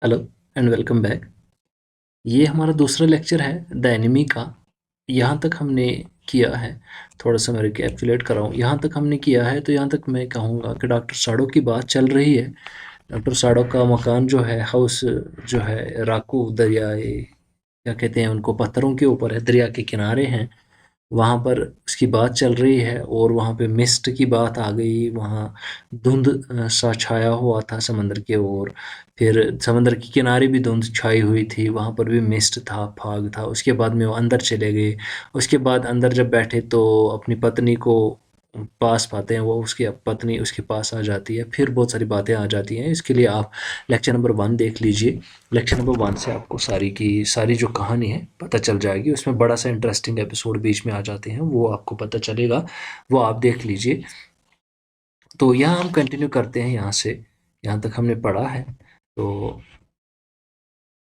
Hello and welcome back. ये हमारा दूसरा लेक्चर है द एनिमी का। यहाँ तक हमने किया है, थोड़ा सा मैं रिकैप्चुलेट कराऊँ, यहाँ तक हमने किया है तो यहाँ तक मैं कहूँगा कि डॉक्टर साडो की बात चल रही है। डॉक्टर साडो का मकान जो है, हाउस जो है, राकू दरियाए क्या कहते हैं उनको, पत्थरों के ऊपर है, दरिया के किनारे हैं। वहाँ पर उसकी बात चल रही है और वहाँ पे मिस्ट की बात आ गई। वहाँ धुंध सा छाया हुआ था समंदर के ओर। फिर समंदर के किनारे भी धुंध छाई हुई थी, वहाँ पर भी मिस्ट था, फाग था। उसके बाद में वो अंदर चले गए। उसके बाद अंदर जब बैठे तो अपनी पत्नी को पास पाते हैं, वो उसकी पत्नी उसके पास आ जाती है। फिर बहुत सारी बातें आ जाती हैं। इसके लिए आप लेक्चर नंबर 1 देख लीजिए। लेक्चर नंबर 1 से आपको सारी की सारी जो कहानी है पता चल जाएगी। उसमें बड़ा सा इंटरेस्टिंग एपिसोड बीच में आ जाते हैं, वो आपको पता चलेगा, वो आप देख लीजिए। तो यहाँ हम कंटिन्यू करते हैं, यहाँ से यहाँ तक हमने पढ़ा है। तो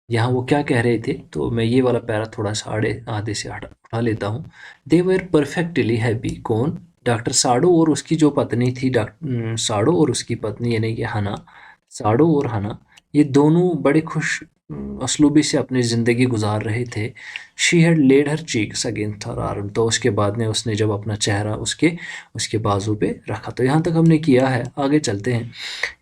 यहाँ वो क्या कह रहे थे, तो मैं ये वाला पैरा थोड़ा सा आधे से उठा लेता हूँ। दे वर परफेक्टली हैप्पी। कौन? डॉक्टर साडो और उसकी जो पत्नी थी, साडो और उसकी पत्नी यानी कि हना, साडो और हना, ये दोनों बड़े खुश असलूबी से अपनी ज़िंदगी गुजार रहे थे। She had laid her cheeks against her arm. तो उसके बाद में उसने जब अपना चेहरा उसके उसके बाजू पे रखा। तो यहाँ तक हमने किया है, आगे चलते हैं।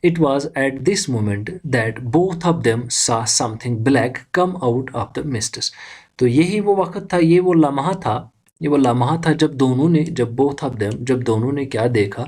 It was at this moment that both of them saw something black come out of the mists. तो यही वो वक्त था, ये वो लम्हा था, ये वो लम्हा था जब दोनों ने, जब both of them, जब दोनों ने क्या देखा,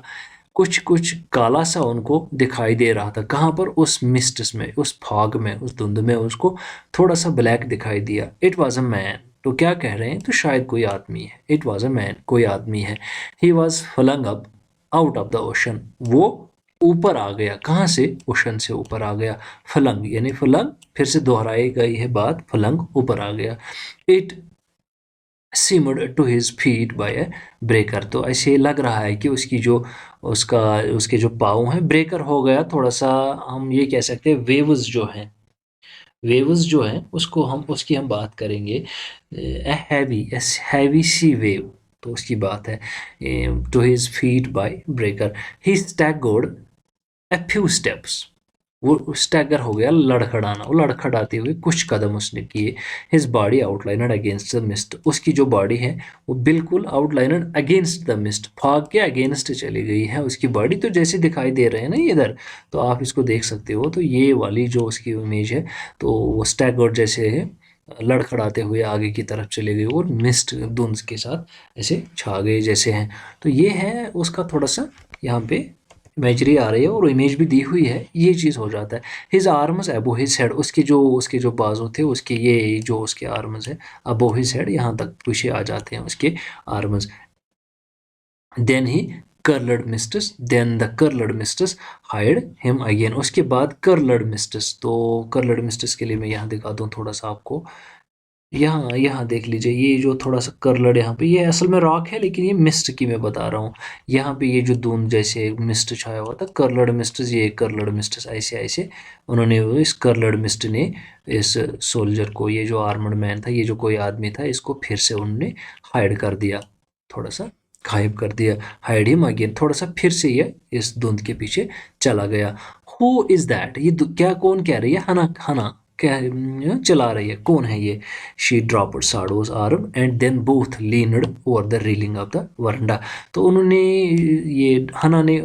कुछ कुछ काला सा उनको दिखाई दे रहा था। कहाँ पर? उस मिस्ट्स में, उस फॉग में, उस धुंध में उसको थोड़ा सा ब्लैक दिखाई दिया। It was a man. तो क्या कह रहे हैं? तो शायद कोई आदमी है। इट वॉज अ मैन, कोई आदमी है। He was flung up out of the ocean. वो ऊपर आ गया। कहाँ से? ओशन से ऊपर आ गया। फलंग यानी फलंग, फिर से दोहराई गई है बात, फलंग ऊपर आ गया। It simmered to his feet by a breaker. तो ऐसे लग रहा है कि उसकी जो उसका उसके जो पाँव हैं ब्रेकर हो गया थोड़ा सा। हम ये कह सकते हैं वेव्स जो हैं, वेव्स जो हैं उसको हम, उसकी हम बात करेंगे। हैवी सी वेव, तो उसकी बात है। To his feet by breaker he staggered a few steps. वो स्टैगर हो गया, लड़खड़ाना, वो लड़खड़ाते हुए कुछ कदम उसने किए। His body outlined against the mist. उसकी जो बॉडी है वो बिल्कुल outlined against the mist, fog के अगेंस्ट चली गई है उसकी बॉडी। तो जैसे दिखाई दे रहे हैं ना इधर, तो आप इसको देख सकते हो। तो ये वाली जो उसकी इमेज है, तो वो स्टैगर्ड जैसे है, लड़खड़ाते हुए आगे की तरफ चले गए और मिस्ट धुंध के साथ ऐसे छा गए जैसे हैं। तो ये है उसका थोड़ा सा यहाँ पे इमेजरी आ रही है और इमेज भी दी हुई है, ये चीज़ हो जाता है। हिज आर्म्स अबो हिज हेड। उसके जो बाजू थे उसके, ये जो उसके आर्म्स है अबो हिज हेड, यहाँ तक पीछे आ जाते हैं उसके arms. Then he curled mists, then the curled mists hide him again. उसके बाद कर्लड मिस्टस, तो कर्लड मिस्टस के लिए मैं यहाँ दिखा दूँ थोड़ा सा आपको। यहाँ यहाँ देख लीजिए, ये जो थोड़ा सा कर्लड यहाँ पे, ये असल में रॉक है लेकिन ये मिस्ट की मैं बता रहा हूँ। यहाँ पे ये जो धुंध जैसे मिस्ट छाया हुआ था, कर्लड मिस्ट, ये कर्लड मिस्ट ऐसे ऐसे उन्होंने, इस कर्लड मिस्ट ने इस सोल्जर को, ये जो आर्मर्ड मैन था, ये जो कोई आदमी था, इसको फिर से उन्होंने हाइड कर दिया, थोड़ा सा गायब कर दिया। हाइड हिम अगेन, थोड़ा सा फिर से ये इस धुंध के पीछे चला गया। Who is that? ये क्या, कौन कह रही है? हना, हना क्या चला रही है, कौन है ये? She dropped shadow's arm and then both leaned over the railing of the veranda. तो उन्होंने, ये हना ने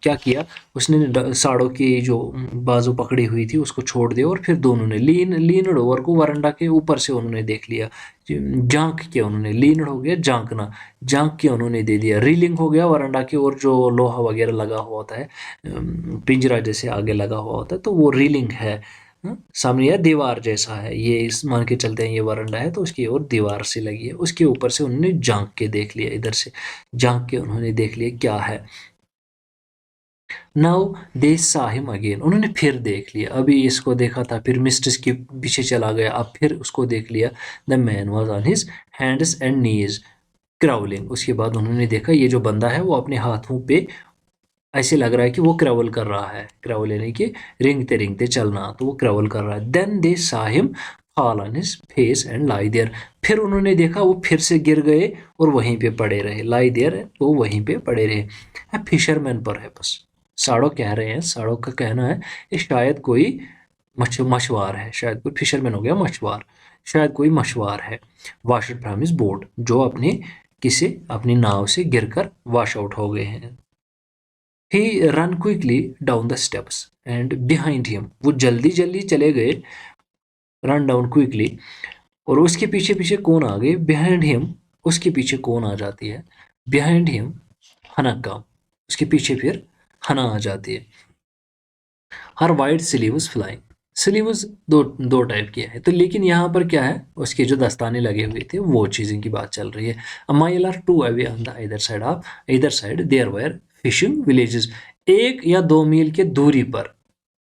क्या किया, उसने साड़ो की जो बाजू पकड़ी हुई थी उसको छोड़ दिया और फिर दोनों ने लीनड ओवर को वरंडा के ऊपर से उन्होंने देख लिया। झांक के उन्होंने, लीनड हो गया झांकना, झांक के उन्होंने दे दिया। रीलिंग हो गया वरंडा की ओर, जो लोहा वगैरह लगा हुआ होता है, पिंजरा जैसे आगे लगा हुआ होता है, तो वो रीलिंग है। सामने या दीवार जैसा है ये, इस मान के चलते हैं ये वरांडा है, तो उसकी ओर दीवार से लगी है, उसके ऊपर से उन्होंने झांक के देख लिया, इधर से झांक के उन्होंने देख लिया क्या है। Now they saw him again. उन्होंने फिर देख लिया, अभी इसको देखा था, फिर मिस्ट्रेस के पीछे चला गया, अब फिर उसको देख लिया। The man was on his hands and knees crawling. उसके बाद उन्होंने देखा ये जो बंदा है वो अपने हाथों पे, ऐसे लग रहा है कि वो क्रैवल कर रहा है। क्रैवल यानी कि रेंगते रेंगते चलना, तो वो क्रैवल कर रहा है। Then they saw him fall on his face and lie there. फिर उन्होंने देखा वो फिर से गिर गए और वहीं पे पड़े रहे। लाई देयर, वो वहीं पे पड़े रहे। फिशरमैन पर है बस, साड़ो कह रहे हैं, साड़ो का कहना है कि शायद कोई मछुआर है, शायद कोई फिशरमैन हो गया मछुआर, शायद कोई मछुआर है। वाशड फ्रॉम हिज बोट, जो अपनी नाव से गिरकर वॉश आउट हो गए हैं। He ran quickly down the steps and behind him, वो जल्दी जल्दी चले गए, रन डाउन क्विकली, और उसके पीछे पीछे कौन आ गए, बिहाइंड हिम, उसके पीछे कौन आ जाती है, बिहाइंड हिम हनक्का, उसके पीछे फिर हना आ जाती है। हर वाइट स्लीव्स फ्लाइंग, स्लीव्स दो टाइप की है, तो लेकिन यहाँ पर क्या है, उसके जो दस्ताने लगे हुए थे वो चीज़ों की बात चल रही है। A mile or two away on the इधर side there were fishing villages, 1 या 2 मील के दूरी पर,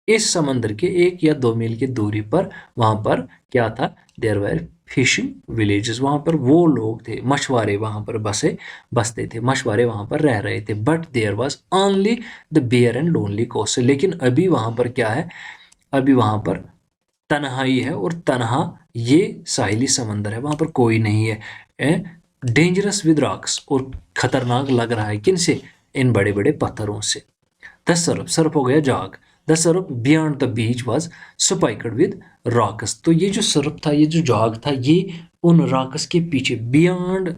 इस समंदर के 1 या 2 मील की दूरी पर वहां पर क्या था, देयर वेयर फिशिंग विलेजेस, वहां पर वो लोग थे, मछुआरे वहां पर बसते थे, मछुआरे वहां पर रह रहे थे। But there was only the bare and lonely coast, लेकिन अभी वहां पर क्या है, अभी वहां पर तन्हाई है, और तन्हा ये साहिली समंदर है, वहां पर कोई नहीं है। डेंजरस विद रॉक्स, और खतरनाक लग रहा है किनसे, इन बड़े बड़े पत्थरों से। द सर्फ, सर्फ हो गया जाग, the surf beyond the beach was spiked with rocks, तो ये जो सर्फ था, ये जो जाग था, ये उन रॉकस के पीछे, बियॉन्ड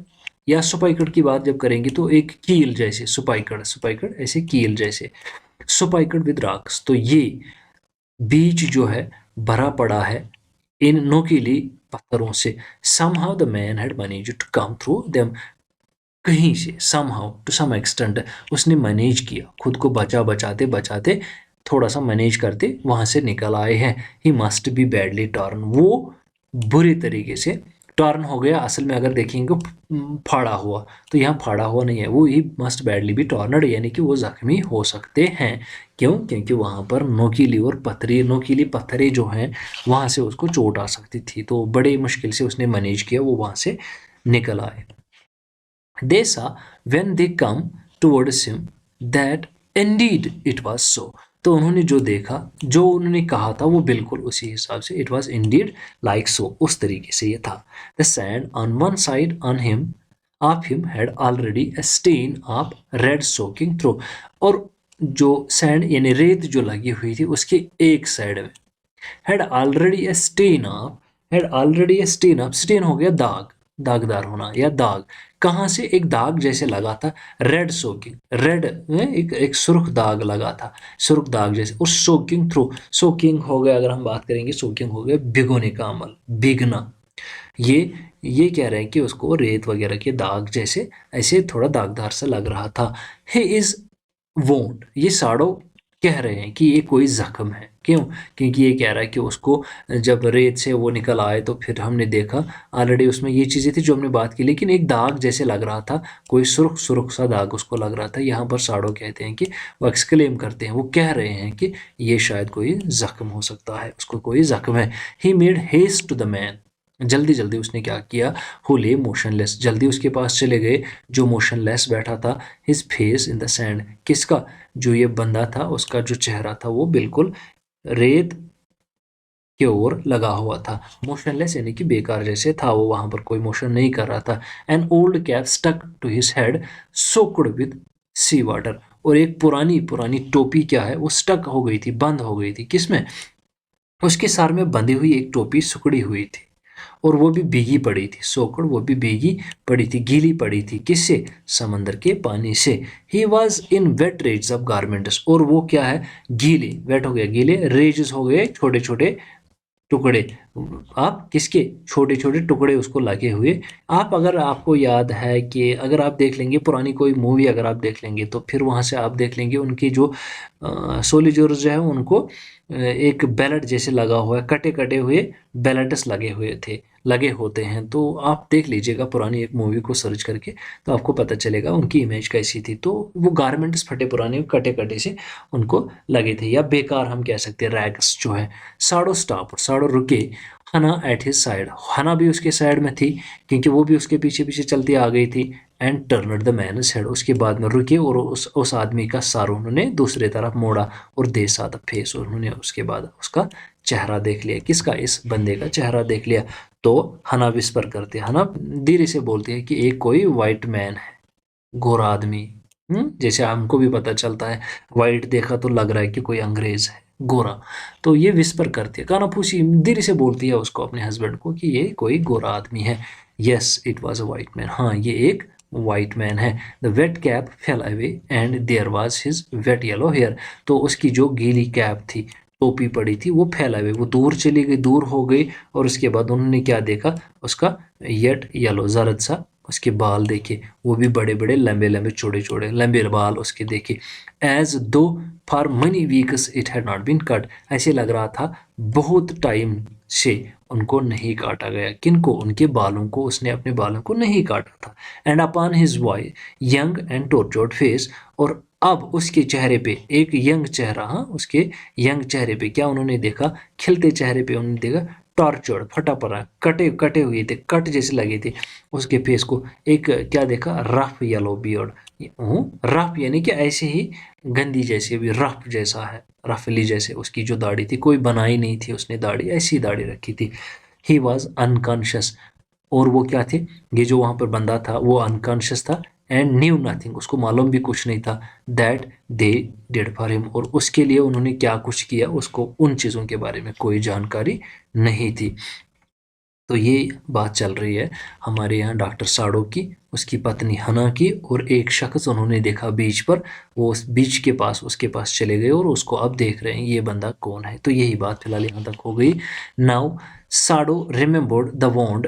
या स्पाइकड की बात जब करेंगे तो एक कील जैसे, स्पाइकड स्पाइकड ऐसे कील जैसे, स्पाइकड विद रॉक्स, तो ये बीच जो है भरा पड़ा है इन नोकीली पत्थरों से। somehow the man had managed to come through them, कहीं से somehow to some extent उसने मैनेज किया, खुद को बचाते बचाते थोड़ा सा मैनेज करते वहां से निकल आए हैं। He must be badly torn, वो बुरी तरीके से टर्न हो गया, असल में अगर देखेंगे फाड़ा हुआ, तो यहाँ फाड़ा हुआ नहीं है, वो ही मस्ट बैडली बी टॉर्नड, यानी कि वो जख्मी हो सकते हैं। क्यों, क्योंकि वहां पर नोकीली पत्थरें जो हैं वहां से उसको चोट आ सकती थी, तो बड़े मुश्किल से उसने मैनेज किया, वो वहां से निकल आए। They saw when they come towards him that indeed it was so, तो उन्होंने जो देखा, जो उन्होंने कहा था, वो बिल्कुल उसी हिसाब से, it was indeed like so, उस तरीके से ये था। The sand on one side on him of him had already a stain of red soaking through, और जो सैंड यानी रेत जो लगी हुई थी उसके एक साइड में had already a stain of, stain हो गया दाग, दागदार होना या दाग, कहाँ से, एक दाग जैसे लगा था, रेड सोकिंग, रेड में एक सुर्ख दाग लगा था, सुर्ख दाग जैसे, और सोकिंग थ्रू, सोकिंग हो गया, अगर हम बात करेंगे सोकिंग हो गया भिगोने का अमल, भीगना, ये ये कह रहे हैं कि उसको रेत वगैरह के दाग जैसे ऐसे थोड़ा दागदार सा लग रहा था। ही इज वोंड, ये साड़ो कह रहे हैं कि ये कोई जख्म है, क्यों, क्योंकि ये कह रहा है कि उसको जब रेत से वो निकल आए तो फिर हमने देखा ऑलरेडी उसमें ये चीज़ें थी जो हमने बात की, लेकिन एक दाग जैसे लग रहा था, कोई सुर्ख सुर्ख सा दाग उसको लग रहा था। यहाँ पर साड़ो कहते हैं कि वो एक्सक्लेम करते हैं, वो कह रहे हैं कि ये शायद कोई जख्म हो सकता है, उसको कोई जख्म है। He made haste to the man, जल्दी जल्दी उसने क्या किया, हु ले मोशनलेस, जल्दी उसके पास चले गए जो मोशनलेस बैठा था, his face in the sand, किसका, जो ये बंदा था उसका जो चेहरा था वो बिल्कुल रेत की ओर लगा हुआ था, मोशनलेस यानी कि बेकार जैसे था, वो वहां पर कोई मोशन नहीं कर रहा था। An old cap stuck to his head soaked with sea water, और एक पुरानी पुरानी टोपी क्या है, वो स्टक हो गई थी, बंद हो गई थी, किसमें, उसके सर में बंधी हुई एक टोपी सुकड़ी हुई थी, और वो भी भीगी पड़ी थी, सोकड़ वो भी भीगी पड़ी थी, गीली पड़ी थी, किससे, समंदर के पानी से। He was in wet rags of garments, और वो क्या है, गीले, वेट हो गया गीले, रेजेस हो गए छोटे छोटे टुकड़े, आप किसके, छोटे छोटे टुकड़े उसको लगे हुए। आप अगर आपको याद है कि अगर आप देख लेंगे पुरानी कोई मूवी अगर आप देख लेंगे तो फिर वहाँ से आप देख लेंगे उनकी जो सोल्जर्स जो है उनको एक बेल्ट जैसे लगा हुआ है, कटे कटे हुए बेल्ट्स लगे हुए थे, लगे होते हैं, तो आप देख लीजिएगा पुरानी एक मूवी को सर्च करके, तो आपको पता चलेगा उनकी इमेज कैसी थी। तो वो गारमेंट्स फटे पुराने कटे कटे से उनको लगे थे, या बेकार हम कह सकते हैं, रैग्स जो है। साड़ो स्टॉप, साड़ो रुके, हना एट हिज साइड, हना भी उसके साइड में थी क्योंकि वो भी उसके पीछे पीछे चलती आ गई थी। And turned the man head, उसके बाद में रुके और उस आदमी का सर उन्होंने दूसरे तरफ मोड़ा, और दे सा द फेस, और उन्होंने उसके बाद उसका चेहरा देख लिया, किसका, इस बंदे का चेहरा देख लिया। तो हना विस्पर करते, हना धीरे से बोलती है कि एक कोई वाइट मैन है, गोरा आदमी, जैसे हमको भी पता चलता है, वाइट देखा तो लग रहा है कि कोई अंग्रेज है, गोरा। तो ये विस्पर करती है, कानाफूसी धीरे से बोलती है उसको, अपने हस्बैंड को, कि ये कोई गोरा आदमी है। Yes it was a white man, हाँ ये एक वाइट मैन है। The wet cap fell away and there was his wet yellow hair. तो उसकी जो गीली कैप थी, टोपी पड़ी थी, वो फैल अवे, वो दूर चली गई, दूर हो गई। और उसके बाद उन्होंने क्या देखा, उसका येट येलो जरद सा उसके बाल देखे, वो भी बड़े बड़े लंबे लंबे चौड़े चौड़े लंबे बाल उसके देखे। As though for many weeks it had not been cut, ऐसे लग रहा था बहुत टाइम से उनको नहीं काटा गया। किनको? उनके बालों को, उसने अपने बालों को नहीं काटा था। And upon his wan young and tortured face, और अब उसके चेहरे पे एक यंग चेहरा, हाँ उसके यंग चेहरे पे क्या उन्होंने देखा, खिलते चेहरे पे उन्होंने देखा टॉर्चर्ड, फटा पड़ा, कटे कटे हुए थे, कट जैसे लगे थे उसके फेस को। एक क्या देखा, रफ येलो बियर्ड, रफ यानी कि ऐसे ही गंदी जैसे भी, रफ जैसा है, रफली जैसे उसकी जो दाढ़ी थी, कोई बनाई नहीं थी उसने दाढ़ी, ऐसी दाढ़ी रखी थी। ही वॉज अनकॉन्शियस, और वो क्या थे, ये जो वहां पर बंदा था वो अनकॉन्शियस था। एंड न्यू नथिंग, उसको मालूम भी कुछ नहीं था, that they did for him, और उसके लिए उन्होंने क्या कुछ किया, उसको उन चीज़ों के बारे में कोई जानकारी नहीं थी। तो ये बात चल रही है हमारे यहाँ डॉक्टर साड़ो की, उसकी पत्नी हना की, और एक शख्स उन्होंने देखा बीच पर, वो उस बीच के पास उसके पास चले गए और उसको अब देख रहे हैं ये बंदा कौन है। तो यही बात फिलहाल यहाँ तक हो गई। Now Sado remembered the wound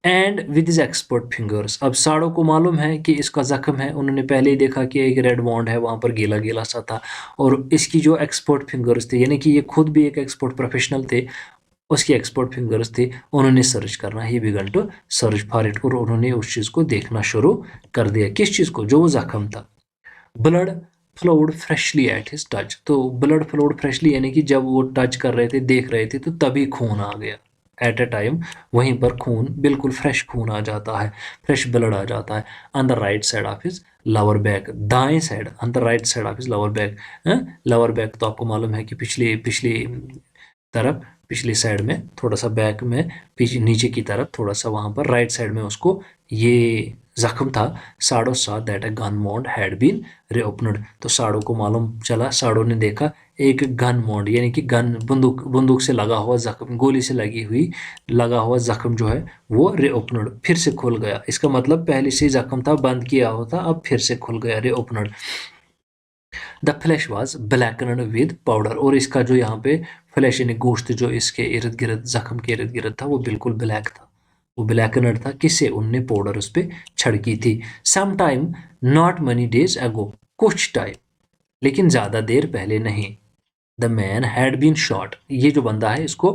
and with his expert fingers, अब साड़ो को मालूम है कि इसका जख्म है, उन्होंने पहले ही देखा कि एक रेड वॉन्ड है वहाँ पर, गीला गीला सा था। और इसकी जो एक्सपर्ट फिंगर्स थे, यानी कि ये खुद भी एक एक्सपर्ट प्रोफेशनल थे, उसकी एक्सपर्ट फिंगर्स थी, उन्होंने सर्च करना, he began to search for it, और उन्होंने उस चीज़ को देखना शुरू कर दिया। किस चीज़ को? जो वो जख्म था। Blood flowed freshly at his touch, तो ब्लड फ्लोड फ्रेशली यानी कि जब वो टच कर रहे थे, देख रहे थे, तो तभी खून आ गया। एट ए टाइम वहीं पर खून, बिल्कुल फ्रेश खून आ जाता है, फ्रेश ब्लड आ जाता है। On the right side of his lower back, दाएं side, on the right side of his lower back. Lower back तो आपको मालूम है कि पिछली पिछली तरफ, पिछली साइड में थोड़ा सा, बैक में पीछे नीचे की तरफ थोड़ा सा, वहां पर राइट साइड में उसको ये जख्म था। Sado saw that a gun wound had been reopened, तो साड़ो को मालूम चला, साड़ो ने देखा एक गन माउंट यानी कि गन, बंदूक, बंदूक से लगा हुआ जख्म, गोली से लगी हुई लगा हुआ जख्म जो है वो रीओपनड, फिर से खुल गया। इसका मतलब पहले से जख्म था, बंद किया होता, अब फिर से खुल गया, reopened. The flesh was blackened with powder, और इसका जो यहाँ पे फ्लैश यानी गोश्त जो इसके इर्द गिर्द, जख्म के इर्द गिर्द था, वो बिल्कुल ब्लैक था, वो ब्लैकनड था। किससे? उनने पाउडर उस पर छिड़की थी। Some time not many days ago, कुछ टाइम, लेकिन ज़्यादा देर पहले नहीं। The man had been shot, ये जो बंदा है इसको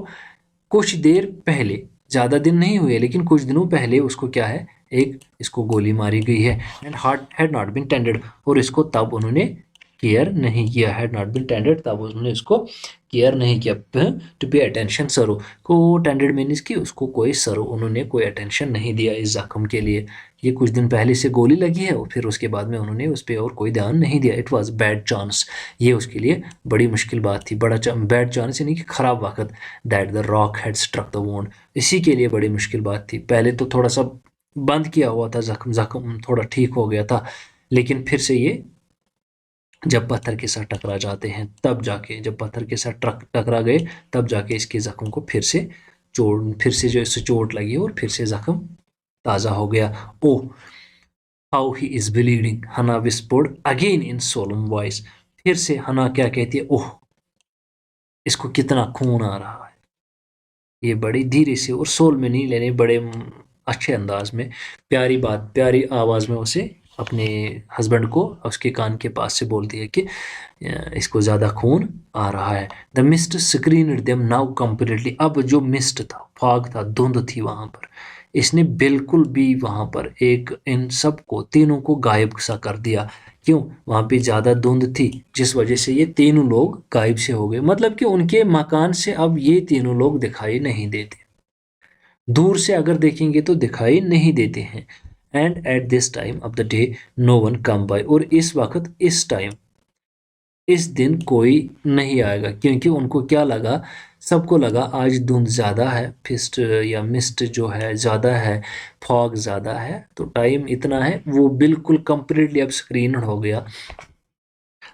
कुछ देर पहले, ज़्यादा दिन नहीं हुए लेकिन कुछ दिनों पहले उसको क्या है, एक इसको गोली मारी गई है। And heart had not been tended, और इसको तब उन्होंने केयर नहीं किया, हैड नॉट बीन टेंडेड, तब उन्होंने इसको केयर नहीं किया। टू पे अटेंशन सरो को, टेंडेड मीन्स कि उसको कोई सरो, उन्होंने कोई अटेंशन नहीं दिया इस जख्म के लिए। ये कुछ दिन पहले से गोली लगी है और फिर उसके बाद में उन्होंने उस पर और कोई ध्यान नहीं दिया। इट वॉज बैड चांस, ये उसके लिए बड़ी मुश्किल बात थी, बड़ा बैड चांस यानी कि खराब वक्त। That the rock had struck the wound, इसी के लिए बड़ी मुश्किल बात थी। पहले तो थोड़ा सा बंद किया हुआ था जख्म, जख्म थोड़ा ठीक हो गया था, लेकिन फिर से ये जब पत्थर के साथ टकरा जाते हैं तब जाके, जब पत्थर के साथ टकरा गए तब जाके इसके जख्म को फिर से चोट, फिर से जो इससे चोट लगी और फिर से जख्म ताज़ा हो गया। ओ हाउ ही इज ब्लीडिंग, हना विस्पर्ड अगेन इन सोलम वॉइस, फिर से हना क्या कहती है, ओह इसको कितना खून आ रहा है। ये बड़ी धीरे से और सोल में नहीं लेने, बड़े अच्छे अंदाज में, प्यारी बात, प्यारी आवाज़ में उसे अपने हस्बैंड को उसके कान के पास से बोलती है कि इसको ज़्यादा खून आ रहा है। The mist screen them now completely, अब जो मिस्ट था, फॉग था, धुंध थी वहाँ पर, इसने बिल्कुल भी वहाँ पर एक इन सब को, तीनों को गायब सा कर दिया। क्यों? वहाँ पे ज़्यादा धुंध थी जिस वजह से ये तीनों लोग गायब से हो गए, मतलब कि उनके मकान से अब ये तीनों लोग दिखाई नहीं देते, दूर से अगर देखेंगे तो दिखाई नहीं देते हैं। And at this time of the day no one come by, और इस वक्त, इस टाइम, इस दिन कोई नहीं आएगा, क्योंकि उनको क्या लगा, सबको लगा आज धुंध ज़्यादा है, फिस्ट या मिस्ट जो है ज़्यादा है, फॉग ज़्यादा है, तो टाइम इतना है, वो बिल्कुल कंप्लीटली अब स्क्रीन हो गया।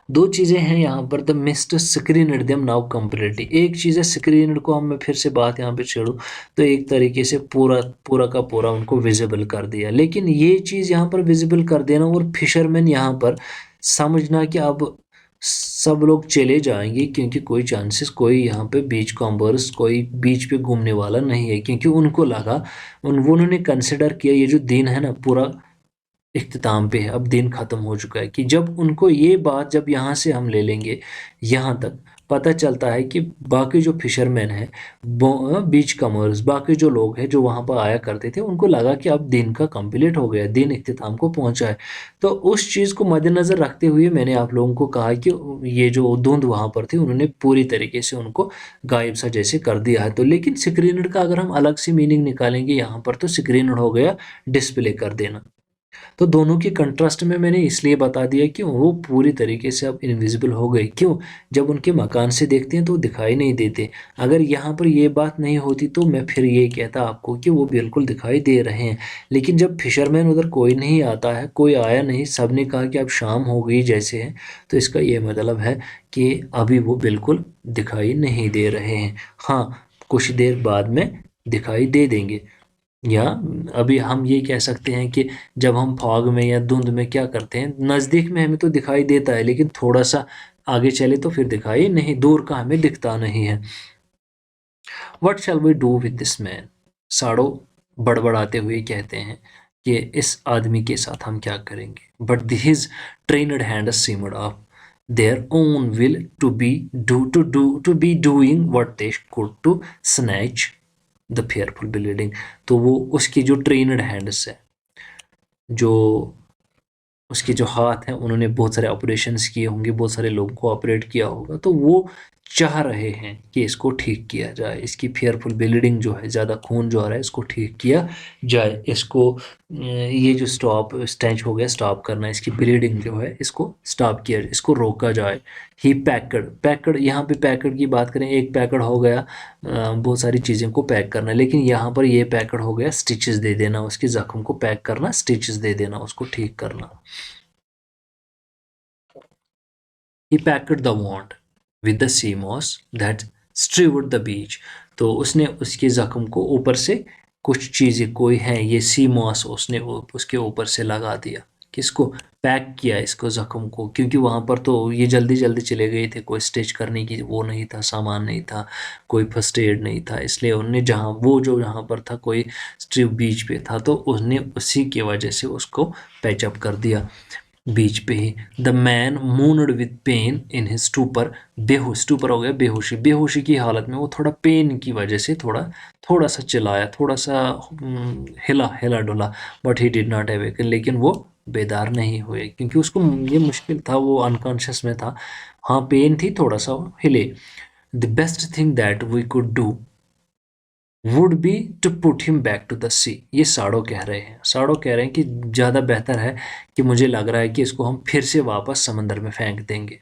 दो चीज़ें हैं यहाँ पर। The mist screen them now completely. एक चीज़ है स्क्रीन को हम मैं फिर से बात यहाँ पे छेड़ूँ तो एक तरीके से पूरा पूरा का पूरा उनको विजिबल कर दिया, लेकिन ये चीज़ यहाँ पर विजिबल कर देना और फिशरमैन यहाँ पर समझना कि अब सब लोग चले जाएंगे, क्योंकि कोई चांसेस कोई यहाँ पे बीच कॉम्बर्स कोई बीच पे घूमने वाला नहीं है, क्योंकि उनको लगा उन्होंने कंसिडर किया ये जो दिन है ना पूरा इख्तिताम पे है, अब दिन ख़त्म हो चुका है, कि जब उनको ये बात जब यहाँ से हम ले लेंगे यहाँ तक पता चलता है कि बाकी जो फिशरमैन हैं बीच कमर्स बाकी जो लोग हैं जो वहाँ पर आया करते थे उनको लगा कि अब दिन का कंप्लीट हो गया, दिन इख्तिताम को पहुँचा है। तो उस चीज़ को मद्देनज़र रखते हुए मैंने आप लोगों को कहा कि ये जो धुंध वहाँ पर थी उन्होंने पूरी तरीके से उनको गायब सा जैसे कर दिया है। तो लेकिन स्क्रीनड का अगर हम अलग से मीनिंग निकालेंगे यहाँ पर तो स्क्रीनड हो गया डिस्प्ले कर देना। तो दोनों की कंट्रास्ट में मैंने इसलिए बता दिया कि वो पूरी तरीके से अब इनविजिबल हो गए। क्यों? जब उनके मकान से देखते हैं तो दिखाई नहीं देते। अगर यहाँ पर ये बात नहीं होती तो मैं फिर ये कहता आपको कि वो बिल्कुल दिखाई दे रहे हैं, लेकिन जब फिशरमैन उधर कोई नहीं आता है, कोई आया नहीं, सब ने कहा कि अब शाम हो गई जैसे है, तो इसका ये मतलब है कि अभी वो बिल्कुल दिखाई नहीं दे रहे हैं। हाँ, कुछ देर बाद में दिखाई दे देंगे। या अभी हम ये कह सकते हैं कि जब हम फॉग में या धुंध में क्या करते हैं, नज़दीक में हमें तो दिखाई देता है लेकिन थोड़ा सा आगे चले तो फिर दिखाई नहीं, दूर का हमें दिखता नहीं है। What shall we do with this man? Sado बड़बड़ाते हुए कहते हैं कि इस आदमी के साथ हम क्या करेंगे। But his trained hand seemed of their own will to be doing what they could to snatch the fearful bleeding. तो वो उसकी जो ट्रेनड हैंड्स है, जो उसके जो हाथ हैं, उन्होंने बहुत सारे ऑपरेशंस किए होंगे, बहुत सारे लोगों को ऑपरेट किया होगा, तो वो चाह रहे हैं कि इसको ठीक किया जाए, इसकी फेयरफुल ब्लीडिंग जो है, ज़्यादा खून जो आ रहा है इसको ठीक किया जाए, इसको ये जो स्टॉप स्टेंच हो गया स्टॉप करना, इसकी ब्लीडिंग जो है इसको स्टॉप किया जाए, इसको रोका जाए। ही पैकड यहाँ पे पैकड की बात करें, एक पैकड हो गया बहुत सारी चीज़ों को पैक करना, लेकिन यहाँ पर ये पैकड हो गया स्टिचेस दे देना, उसके ज़ख्म को पैक करना, स्टिचेस दे देना, उसको ठीक करना। He packed the wound with the sea moss that strewed the beach। तो उसने उसके ज़ख्म को ऊपर से कुछ चीज़ें कोई हैं ये सी मॉस उसने उसके ऊपर से लगा दिया। किसको? पैक किया इसको ज़ख्म को, क्योंकि वहाँ पर तो ये जल्दी जल्दी चले गए थे, कोई स्टिच करने की वो नहीं था, सामान नहीं था, कोई फर्स्ट एड नहीं था, इसलिए उन्होंने जहाँ वो जो यहाँ पर था कोई स्ट्रिप बीच पे था तो उसने उसी की वजह से उसको पैचअप कर दिया बीच पे ही। The man moaned with pain in his stupor, बेहोश, स्टूपर हो गया बेहोशी, बेहोशी की हालत में वो थोड़ा पेन की वजह से थोड़ा थोड़ा सा चिल्लाया, थोड़ा सा हिला हिला डुला, but he did not awaken, लेकिन वो बेदार नहीं हुए क्योंकि उसको ये मुश्किल था, वो अनकॉन्शियस में था। हाँ पेन थी, थोड़ा सा हिले। The best thing that we could do would be to put him back to the sea. ये साड़ो कह रहे हैं, साड़ो कह रहे हैं कि ज़्यादा बेहतर है कि मुझे लग रहा है कि इसको हम फिर से वापस समंदर में फेंक देंगे।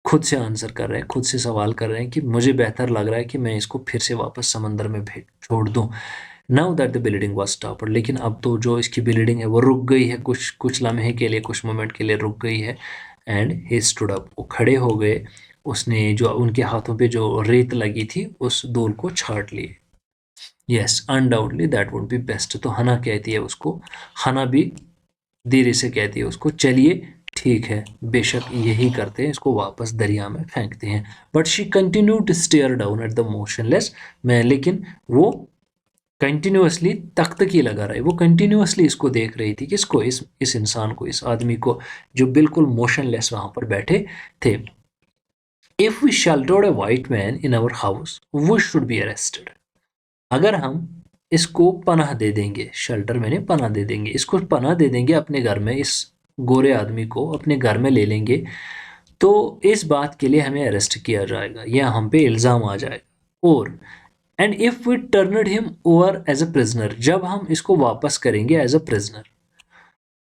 खुद से आंसर कर रहे हैं, खुद से सवाल कर रहे हैं कि मुझे बेहतर लग रहा है कि मैं इसको फिर से वापस समंदर में छोड़ दूं। Now that the bleeding was stopped, लेकिन अब तो जो इसकी ब्लीडिंग है वो रुक गई है, कुछ लम्हे के लिए, कुछ मोमेंट के लिए रुक गई है। एंड ही स्टूड अप, वो खड़े हो गए, उसने जो उनके हाथों पे जो रेत लगी थी उस धूल को छाट लिए। Yes undoubtedly that would be best. तो हना कहती है उसको, हना भी धीरे से कहती है उसको, चलिए ठीक है बेशक यही करते हैं, इसको वापस दरिया में फेंकते हैं। But she continue to stare down at the motionless man, लेकिन वो कंटिन्यूअसली तख्तकी लगा रही, वो कंटिन्यूअसली इसको देख रही थी, किसको? इस इंसान को, इस आदमी को जो बिल्कुल मोशनलेस वहां पर बैठे थे। If we sheltered a white man in our house we should be arrested. अगर हम इसको पनाह दे देंगे, शेल्टर मैंने पनाह दे देंगे, इसको पनाह दे देंगे अपने घर में, इस गोरे आदमी को अपने घर में ले लेंगे, तो इस बात के लिए हमें अरेस्ट किया जाएगा या हम पे इल्ज़ाम आ जाएगा। और and if we turned him over as a prisoner, जब हम इसको वापस करेंगे as a prisoner,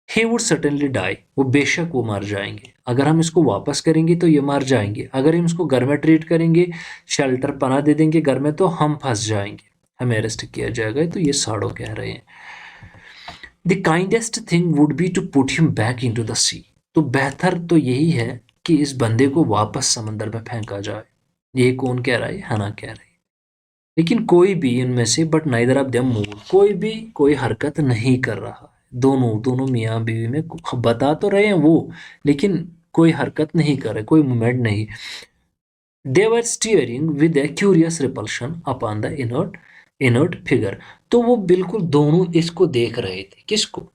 he would certainly die, वो बेशक वो मर जाएंगे। अगर हम इसको वापस करेंगे तो ये मर जाएंगे, अगर हम इसको घर में ट्रीट करेंगे, शेल्टर पनाह दे देंगे घर में, तो हम फंस जाएंगे, हमें अरेस्ट किया जाएगा। तो ये साड़ो कह रहे हैं। The kindest thing would be to put him back into the sea, तो बेहतर तो यही है कि इस बंदे को वापस समंदर में फेंका जाए। ये कौन कह रहा है? हना कह रही है। लेकिन कोई भी इनमें से but neither of them move, कोई भी कोई हरकत नहीं कर रहा है। दोनों दोनों मियाँ बीवी में बता तो रहे हैं वो, लेकिन कोई हरकत नहीं कर रहे, कोई मूवमेंट नहीं। They were staring with a curious repulsion upon the inert figure. तो वो बिल्कुल दोनों इसको देख रहे थे। किसको?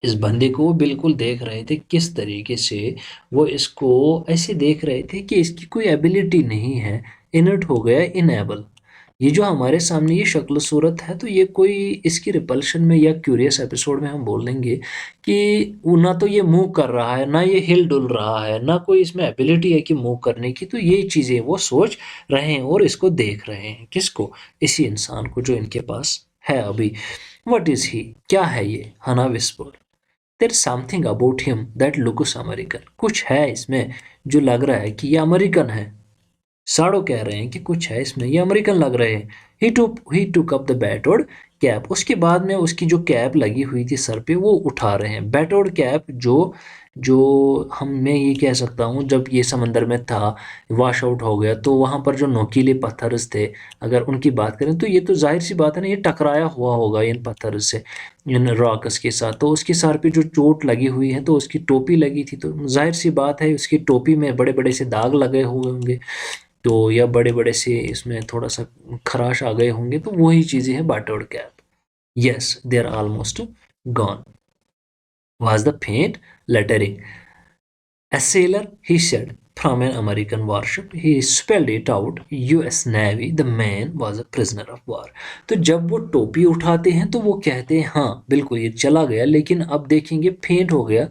इस बंदे को वो बिल्कुल देख रहे थे। किस तरीके से? वो इसको ऐसे देख रहे थे कि इसकी कोई एबिलिटी नहीं है, इनर्ट हो गया, इनेबल। ये जो हमारे सामने ये शक्ल सूरत है, तो ये कोई इसकी रिपल्शन में या क्यूरियस एपिसोड में हम बोलेंगे कि वो ना तो ये मूव कर रहा है, ना ये हिल डुल रहा है, ना कोई इसमें एबिलिटी है कि मूव करने की। तो ये चीज़ें वो सोच रहे हैं और इसको देख रहे हैं। किसको? इसी इंसान को जो इनके पास है अभी। What is he? क्या है ये? Hana whisper. There something about him that looks American. कुछ है इसमें जो लग रहा है कि ये अमेरिकन है। साड़ो कह रहे हैं कि कुछ है इसमें, ये अमेरिकन लग रहे हैं। He took up the battered cap. उसके बाद में उसकी जो कैप लगी हुई थी सर पे, वो उठा रहे हैं। बैटर्ड कैप जो जो हम मैं ये कह सकता हूँ, जब ये समंदर में था, वॉश आउट हो गया, तो वहाँ पर जो नोकीले पत्थर थे, अगर उनकी बात करें तो ये तो जाहिर सी बात है ना, ये टकराया हुआ होगा इन पत्थर से, इन रॉकस के साथ। तो उसके सर पे जो चोट लगी हुई है, तो उसकी टोपी लगी थी, तो जाहिर सी बात है उसकी टोपी में बड़े बड़े से दाग लगे हुए होंगे, तो या बड़े बड़े से इसमें थोड़ा सा खराश आ गए होंगे। तो वही चीज़ें हैं battered cap. Yes, they are almost gone. Was the faint lettering. A sailor, he said, from an American warship. He spelled it out. US Navy. The man was a prisoner of war. तो जब वो टोपी उठाते हैं तो वो कहते हैं हाँ बिल्कुल ये चला गया, लेकिन अब देखेंगे फेंट हो गया,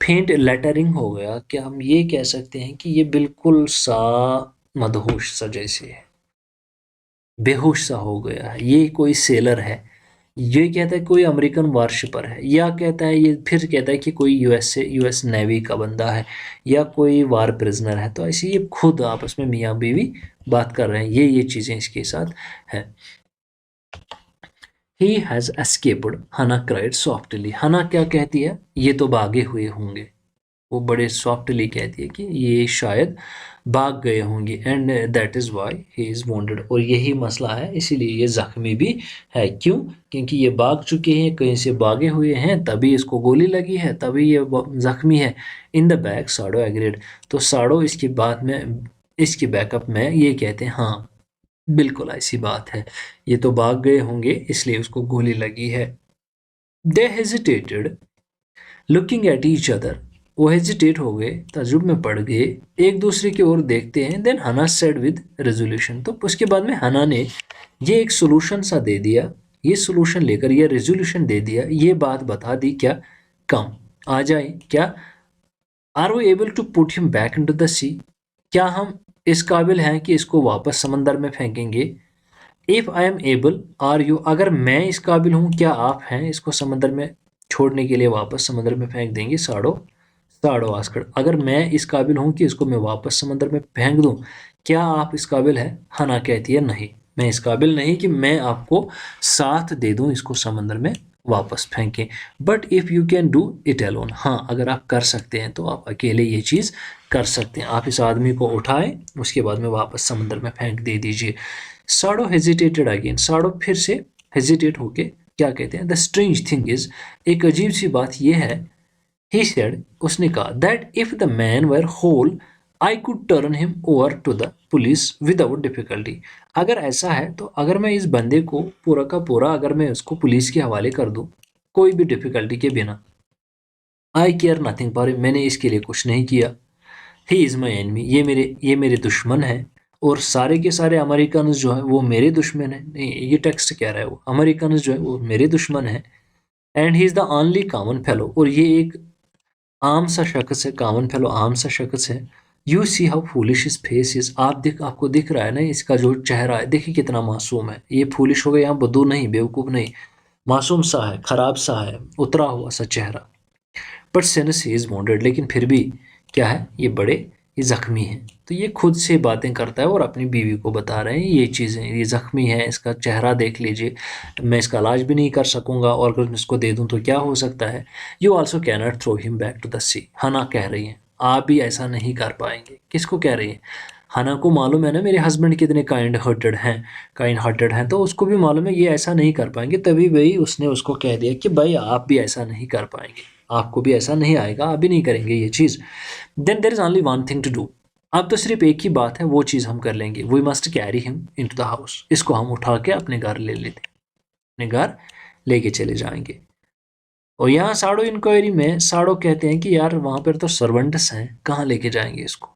फेंट लेटरिंग हो गया। क्या हम ये कह सकते हैं कि ये बिल्कुल सा मदहोश सा जैसे है, बेहोश सा हो गया है। ये कोई सेलर है, ये कहता है कोई अमेरिकन वारशिपर है, या कहता है ये फिर कहता है कि कोई यूएस नेवी का बंदा है, या कोई वार प्रिजनर है। तो ऐसे ये खुद आपस में मियाँ बीवी बात कर रहे हैं। ये चीज़ें इसके साथ है। ही हैज़ एस्केप्ड, हना क्राइड सॉफ्टली। हना क्या कहती है? ये तो भागे हुए होंगे। वो बड़े सॉफ्टली कहती है कि ये शायद भाग गए होंगे। And that is why he is wounded. और यही मसला है, इसीलिए ये ज़ख्मी भी है। क्यों? क्योंकि ये भाग चुके हैं, कहीं से भागे हुए हैं, तभी इसको गोली लगी है, तभी ये ज़ख्मी है। In the back Sado agreed. तो साड़ो इसकी बात में, इसकी बैकअप में ये कहते हैं हाँ बिल्कुल ऐसी बात है, ये तो भाग गए होंगे इसलिए उसको गोली लगी है। They hesitated looking at each other. वो हेजिटेट हो गए, ताज्जुब में पड़ गए, एक दूसरे की ओर देखते हैं। देन हना सेड विद रेजोल्यूशन। तो उसके बाद में हना ने ये एक सोल्यूशन सा दे दिया, ये सोल्यूशन लेकर ये रेजोल्यूशन दे दिया, ये बात बता दी। क्या? कम आ जाए क्या? Are we able to put him back into the sea. क्या हम इस काबिल हैं कि इसको वापस समंदर में फेंकेंगे? If I am able are you. अगर मैं इस काबिल हूँ, क्या आप हैं इसको समंदर में छोड़ने के लिए, वापस समंदर में फेंक देंगे? साड़ो साड़ो आस्कर। अगर मैं इस काबिल हूँ कि इसको मैं वापस समंदर में फेंक दूँ, क्या आप इस काबिल है? हना कहती है नहीं, मैं इस काबिल नहीं कि मैं आपको साथ दे दूँ इसको समंदर में वापस फेंकें। But if you can do it alone. हाँ अगर आप कर सकते हैं तो आप अकेले ये चीज़ कर सकते हैं। आप इस आदमी को उठाएं, उसके बाद में वापस समंदर में फेंक दे दीजिए। साड़ो हेजिटेटेड अगेन। साड़ो फिर से हेजिटेट होके क्या कहते हैं? The strange thing is. एक अजीब सी बात यह है, ही सेड, उसने कहा, that if the man were whole I could turn him over to the police without difficulty. अगर ऐसा है तो अगर मैं इस बंदे को पूरा का पूरा, अगर मैं उसको पुलिस के हवाले कर दूं कोई भी डिफिकल्टी के बिना, आई केयर नथिंग फॉर हिम, मैंने इसके लिए कुछ नहीं किया। ही इज़ माई एनमी, ये मेरे दुश्मन है। और सारे के सारे अमेरिकन जो है वो मेरे दुश्मन है। नहीं, ये टेक्स्ट कह रहा है, वो अमेरिकन जो है वो मेरे दुश्मन है। And he is the only common fellow. और ये एक आम सा शख्स है, कॉमन फेलो आम सा शख्स है। You see how foolish is face is. आपको दिख रहा है ना इसका जो चेहरा है, देखिए कितना मासूम है। ये फूलिश हो गया, यहाँ बुद्धू नहीं, बेवकूफ़ नहीं, मासूम सा है, खराब सा है, उतरा हुआ सा चेहरा। But since he is wanted, लेकिन फिर भी क्या है, ये ज़ख्मी है। तो ये खुद से बातें करता है और अपनी बीवी को बता रहे हैं ये चीज़ें, ये ज़ख्मी है, इसका चेहरा देख लीजिए, मैं इसका इलाज भी नहीं कर सकूंगा, और अगर मैं इसको दे दूं तो क्या हो सकता है। You also cannot throw him back to the sea. Hana कह रही हैं आप भी ऐसा नहीं कर पाएंगे। किसको कह रही है? हना को मालूम है ना मेरे हस्बैंड कितने काइंड हार्टेड हैं, तो उसको भी मालूम है ये ऐसा नहीं कर पाएंगे, तभी वही उसने उसको कह दिया कि भाई आप भी ऐसा नहीं कर पाएंगे, आपको भी ऐसा नहीं आएगा, आप भी नहीं करेंगे ये चीज़। Then there is only one thing to do. अब तो सिर्फ एक ही बात है, वो चीज़ हम कर लेंगे। We must carry him into the house. इसको हम उठा के अपने घर ले लेते, अपने घर लेके चले जाएंगे। और यहाँ साड़ो इंक्वायरी में साड़ो कहते हैं कि यार वहाँ पर तो सर्वेंट्स हैं, कहाँ लेके जाएंगे इसको?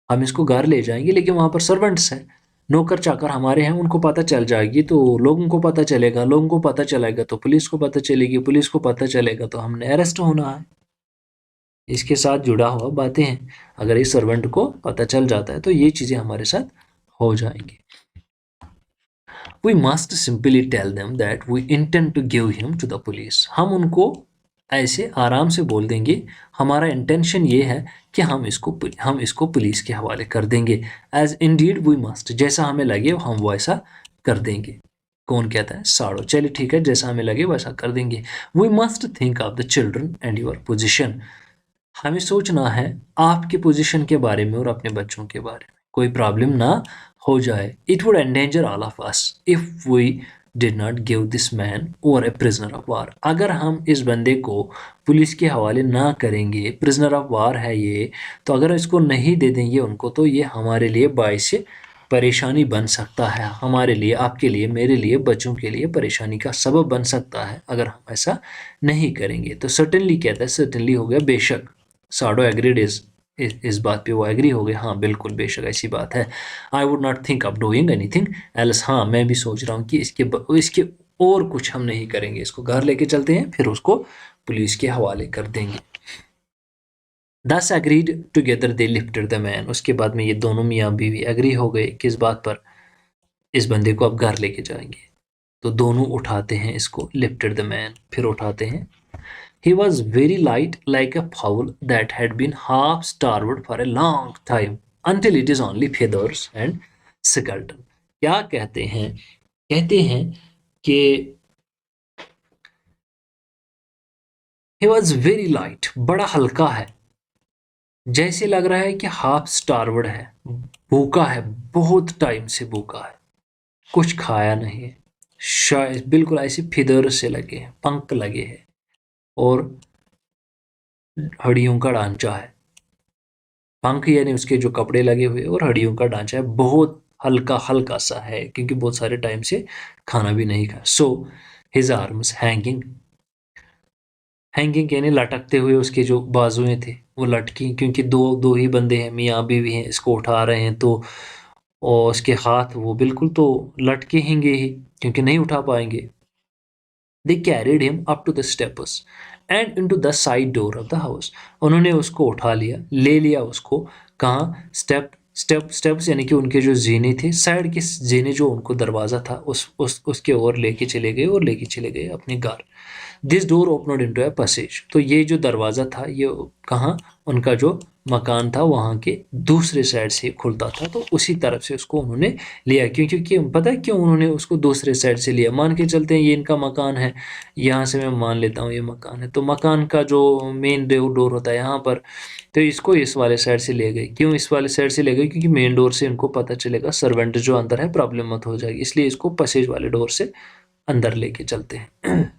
हम इसको घर ले जाएंगे लेकिन वहाँ पर सर्वेंट्स हैं, नौकर चाकर हमारे हैं, उनको पता चल जाएगी तो लोगों को पता चलेगा, लोगों को पता चलेगा तो पुलिस को पता चलेगी, पुलिस को पता चलेगा तो हमने अरेस्ट होना है। इसके साथ जुड़ा हुआ बातें हैं। अगर इस सर्वेंट को पता चल जाता है तो ये चीज़ें हमारे साथ हो जाएंगी। We must simply tell them that we intend to give him to the police. हम उनको ऐसे आराम से बोल देंगे, हमारा इंटेंशन ये है कि हम इसको पुलिस के हवाले कर देंगे। एज इंडीड वी मस्ट, जैसा हमें लगे हम वैसा कर देंगे। कौन कहता है? साड़ो। चलिए ठीक है, जैसा हमें लगे वैसा कर देंगे। We must think of the children and your position. हमें सोचना है आपके पोजीशन के बारे में और अपने बच्चों के बारे में, कोई प्रॉब्लम ना हो जाए। It would endanger all of us if we did not give this man over a prisoner of war. अगर हम इस बंदे को पुलिस के हवाले ना करेंगे, प्रिजनर ऑफ वार है ये, तो अगर इसको नहीं दे देंगे उनको, तो ये हमारे लिए बाइस परेशानी बन सकता है, हमारे लिए, आपके लिए, मेरे लिए, बच्चों के लिए परेशानी का सबब बन सकता है अगर हम ऐसा नहीं करेंगे। तो सर्टेनली कहता है, सर्टेनली हो गया बेशक। साडो एग्रीड इस बात पे वो एग्री हो गए, हाँ बिल्कुल बेशक ऐसी बात है। I would not think of doing anything else. हाँ मैं भी सोच रहा हूँ कि इसके और कुछ हम नहीं करेंगे, इसको घर लेके चलते हैं, फिर उसको पुलिस के हवाले कर देंगे। दस agreed together they lifted the man. उसके बाद में ये दोनों मियाँ बीवी एग्री हो गए किस बात पर? इस बंदे को अब घर लेके जाएंगे। तो दोनों उठाते हैं इसको, लिफ्टेड द मैन, फिर उठाते हैं। He was very light like a fowl that had been half starved for a long time until it is only feathers and skeleton। क्या कहते हैं? कहते हैं कि he was very light, बड़ा हल्का है, जैसे लग रहा है कि हाफ स्टार्वड है, भूखा है, बहुत टाइम से भूखा है, कुछ खाया नहीं है, शायद बिल्कुल ऐसे फिदर से लगे हैं, पंख लगे हैं और हड्डियों का ढांचा है। पंख यानी उसके जो कपड़े लगे हुए और हड्डियों का ढांचा है, बहुत हल्का हल्का सा है क्योंकि बहुत सारे टाइम से खाना भी नहीं खाया। So his arms hanging, hanging यानी लटकते हुए उसके जो बाजुएं थे वो लटकी, क्योंकि दो दो ही बंदे हैं, मियाँ बीवी हैं, इसको उठा रहे हैं, तो और उसके हाथ वो बिल्कुल तो लटके हिंगे ही क्योंकि नहीं उठा पाएंगे। They carried him up to the steps and into the side door of the house। उन्होंने उसको उठा लिया, ले लिया उसको कहाँ? स्टेप्स यानी कि उनके जो जीने थे, साइड के जीने जो उनको दरवाज़ा था उसके ओर लेके चले गए और लेके चले गए अपने घर। This door opened into a passage. तो ये जो दरवाज़ा था ये कहाँ? उनका जो मकान था वहाँ के दूसरे साइड से खुलता था, तो उसी तरफ से उसको उन्होंने लिया। क्योंकि पता है क्यों उन्होंने उसको दूसरे साइड से लिया? मान के चलते हैं ये इनका मकान है, यहाँ से मैं मान लेता हूँ ये मकान है, तो मकान का जो मेन डोर होता है यहाँ पर, तो इसको इस वाले साइड से ले गए। क्यों इस वाले साइड से ले गए? क्योंकि मेन डोर से इनको पता चलेगा सर्वेंट जो अंदर है प्रॉब्लम मत हो जाएगी, इसलिए इसको पैसेज वाले डोर से अंदर लेके चलते हैं।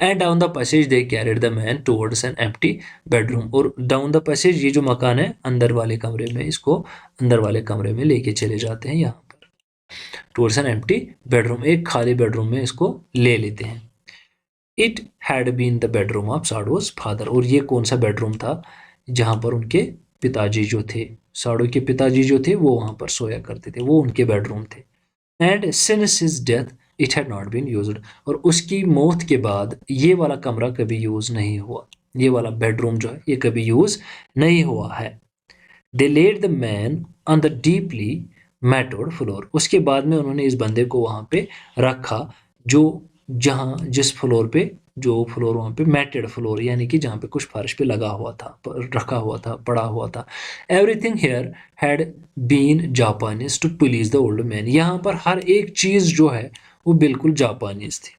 And down the passage they carried the man towards an empty bedroom. और डाउन द पैसेज, ये जो मकान है अंदर वाले कमरे में, इसको अंदर वाले कमरे में लेके चले जाते हैं। यहाँ पर टुवर्ड्स एन एम्प्टी बेडरूम, एक खाली बेडरूम में इसको ले लेते हैं। It had been the bedroom of Sado's father. और ये कौन सा बेडरूम था? जहाँ पर उनके पिताजी जो थे, साडो के पिताजी जो थे वो वहाँ पर सोया करते थे, वो उनके बेडरूम थे। And since his death it had not been used. और उसकी मौत के बाद ये वाला कमरा कभी यूज नहीं हुआ, ये वाला बेडरूम जो है ये कभी यूज नहीं हुआ है। They laid the man on the deeply matted floor. उसके बाद में उन्होंने इस बंदे को वहाँ पे रखा, जिस फ्लोर पे, जो फ्लोर वहाँ पे मैटेड फ्लोर यानी कि जहाँ पे कुछ फर्श पे लगा हुआ था, रखा हुआ था, पड़ा हुआ था। Everything here had been Japanese to please the old man. यहाँ पर हर एक चीज़ जो है वो बिल्कुल जापानीज थी,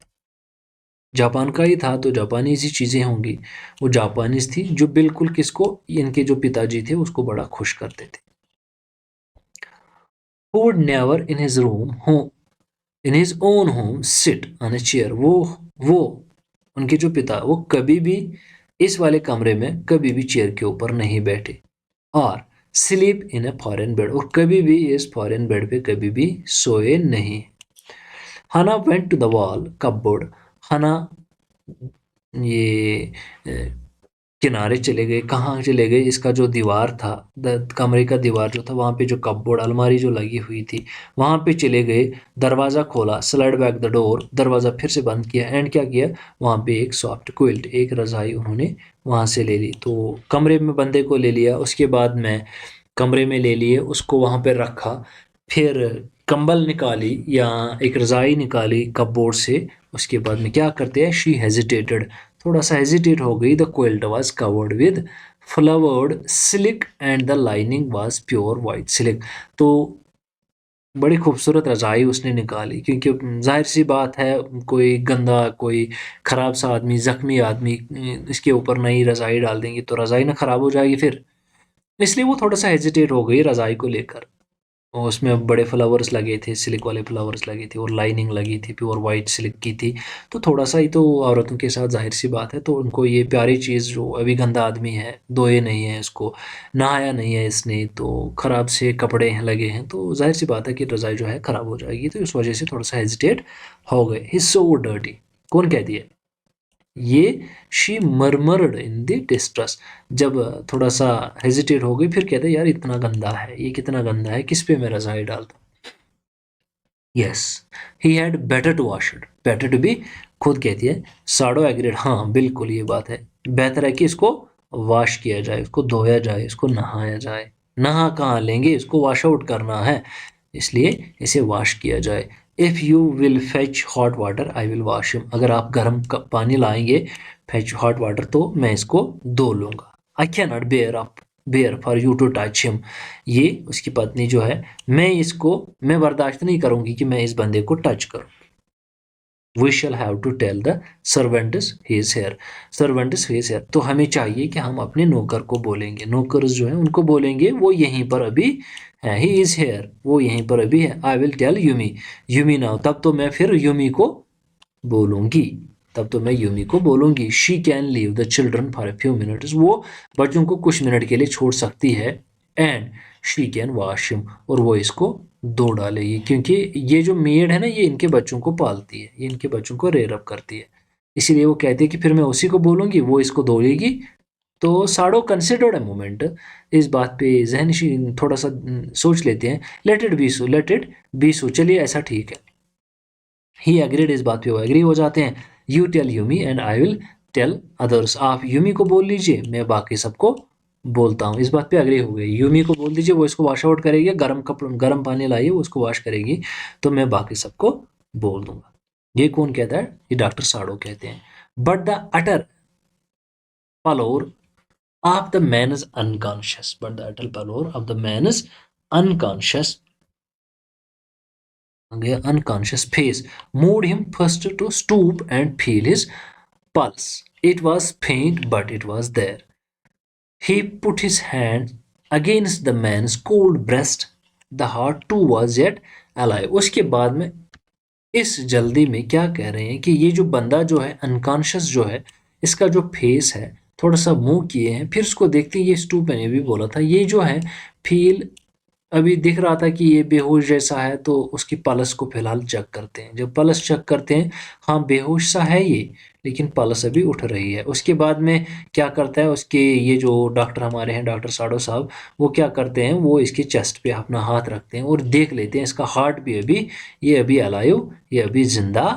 जापान का ही था तो जापानीज ही चीज़ें होंगी। वो जापानीज थी जो बिल्कुल किसको, इनके जो पिताजी थे उसको बड़ा खुश करते थे। Who would never in his in his own home sit on a chair। वो उनके जो पिता, वो कभी भी इस वाले कमरे में कभी भी चेयर के ऊपर नहीं बैठे। और sleep in a foreign bed, और कभी भी इस फॉरेन बेड पे कभी भी सोए नहीं। Hana went to the wall cupboard. Hana ये किनारे चले गए, कहाँ चले गए, इसका जो दीवार था, कमरे का दीवार जो था, वहाँ पे जो कपबोर्ड अलमारी जो लगी हुई थी वहाँ पे चले गए। दरवाज़ा खोला, स्लाइड बैक द डोर, दरवाज़ा फिर से बंद किया, एंड क्या किया, वहाँ पे एक सॉफ्ट क्विल्ट, एक रज़ाई उन्होंने वहाँ से ले ली। तो कमरे में बंदे को ले लिया, उसके बाद में कमरे में ले लिए, उसको वहाँ पे रखा, फिर कंबल निकाली या एक रज़ाई निकाली कपबोर्ड से। उसके बाद में क्या करते हैं, शी हेजिटेटेड, थोड़ा सा हेजिटेट हो गई। The quilt was covered with flowered silk and the lining was pure white silk. तो बड़ी खूबसूरत रज़ाई उसने निकाली, क्योंकि जाहिर सी बात है कोई गंदा, कोई ख़राब सा आदमी, ज़ख्मी आदमी इसके ऊपर नई रज़ाई डाल देंगे तो रज़ाई ना ख़राब हो जाएगी फिर, इसलिए वो थोड़ा सा हेजिटेट हो गई रज़ाई को लेकर। और उसमें बड़े फ्लावर्स लगे थे, सिल्क वाले फ्लावर्स लगे थे और लाइनिंग लगी थी, प्योर वाइट सिल्क की थी। तो थोड़ा सा ही तो औरतों के साथ जाहिर सी बात है, तो उनको ये प्यारी चीज़, जो अभी गंदा आदमी है, धोए नहीं है इसको, नहाया नहीं है इसने, तो ख़राब से कपड़े हैं लगे हैं, तो जाहिर सी बात है कि रज़ाई जो है ख़राब हो जाएगी। तो इस वजह से थोड़ा सा हेजिटेट हो गए। ही सो डर्टी, कौन कहती है ये, she murmured in the distress, जब थोड़ा सा हेजिटेट हो गई फिर कहते यार इतना गंदा है, ये कितना गंदा है, किस पे मैं रज़ाई डालता। Yes, he had better to wash it, better to be, खुद कहती है, साडो एग्रीड, हाँ बिल्कुल ये बात है, बेहतर है कि इसको वॉश किया जाए, इसको धोया जाए, इसको नहाया जाए। नहा कहाँ लेंगे, इसको वॉश आउट करना है, इसलिए इसे वॉश किया जाए। If you will fetch hot water I will wash him, अगर आप गर्म पानी लाएंगे, फेच हॉट वाटर, तो मैं इसको धो लूंगा। I can not bear for you to touch him, ये उसकी पत्नी जो है, मैं बर्दाश्त नहीं करूंगी कि मैं इस बंदे को टच करूं। We shall have to tell the servants he is here, servants he is here, तो हमें चाहिए कि हम अपने नौकर को बोलेंगे, नौकर जो है उनको बोलेंगे वो यहीं पर अभी है, he is here, वो यहीं पर अभी है। I will tell Yumi, Yumi now, तब तो मैं फिर यूमी को बोलूंगी, तब तो मैं यूमी को बोलूंगी। She can leave the children for a few minutes, वो बच्चों को कुछ मिनट के लिए छोड़ सकती है। And she can wash him, और वो इसको धो डालेगी, क्योंकि ये जो मेड है ना, ये इनके बच्चों को पालती है, ये इनके बच्चों को रेयर अप करती है, इसीलिए वो कहती है कि फिर मैं उसी को बोलूंगी, वो इसको धो लेगी। तो साड़ो कंसिडर्ड अ मोमेंट, इस बात पे जहन थोड़ा सा सोच लेते हैं। Let it be so, let it be so, चलिए ऐसा ठीक है। ही एग्रीड, इस बात पे वो एग्री हो जाते हैं। You tell Yumi and I will tell others, आप यूमी को बोल लीजिए, मैं बाकी सबको बोलता हूँ। इस बात पे एग्री हो गई, यूमी को बोल दीजिए, वो इसको वॉश आउट करेगी, गर्म पानी लाइए, वो उसको वॉश करेगी, तो मैं बाकी सबको बोल दूंगा। ये कौन कहता है, ये डॉक्टर साड़ो कहते हैं। But the utter pallor of the man is unconscious, but the utter pallor of the man is unconscious, unconscious face moved him first to stoop and feel his pulse. It was faint, but it was there. He put his hand against the man's cold breast. The heart too was yet alive. उसके बाद में इस जल्दी में क्या कह रहे हैं कि ये जो बंदा जो है अनकॉन्शियस जो है, इसका जो फेस है थोड़ा सा मुंह किए हैं, फिर उसको देखते हैं, ये स्टूप मैंने भी बोला था, ये जो है फील, अभी दिख रहा था कि ये बेहोश जैसा है, तो उसकी पल्स को फिलहाल चेक करते हैं। जब पल्स चेक करते हैं, हाँ बेहोश सा है ये, लेकिन पल्स अभी उठ रही है। उसके बाद में क्या करता है, उसके ये जो डॉक्टर हमारे हैं, डॉक्टर साड़ो साहब, वो क्या करते हैं, वो इसके चेस्ट पे अपना हाथ रखते हैं और देख लेते हैं इसका हार्ट भी अभी, ये अभी अलाइव, ये अभी जिंदा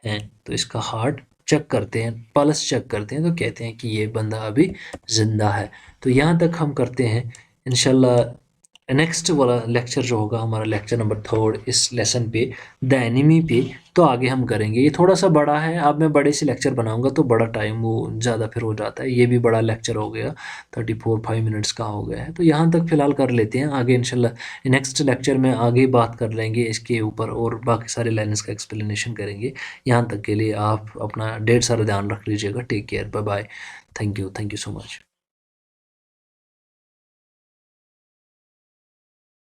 है। तो इसका हार्ट चेक करते हैं, पल्स चेक करते हैं, तो कहते हैं कि ये बंदा अभी जिंदा है। तो यहाँ तक हम करते हैं। इंशाल्लाह नेक्स्ट वाला लेक्चर जो होगा हमारा लेक्चर नंबर 3 इस लेसन पे द एनिमी पे, तो आगे हम करेंगे। ये थोड़ा सा बड़ा है, अब मैं बड़े से लेक्चर बनाऊंगा तो बड़ा टाइम वो ज़्यादा फिर हो जाता है। ये भी बड़ा लेक्चर हो गया, 5 मिनट्स का हो गया है, तो यहाँ तक फ़िलहाल कर लेते हैं। आगे इंशाल्लाह नेक्स्ट लेक्चर में आगे बात कर लेंगे इसके ऊपर और बाकी सारे लाइन्स का एक्सप्लेनेशन करेंगे। यहाँ तक के लिए आप अपना ढेर सारा ध्यान रख लीजिएगा। Take care, bye bye, thank you so much.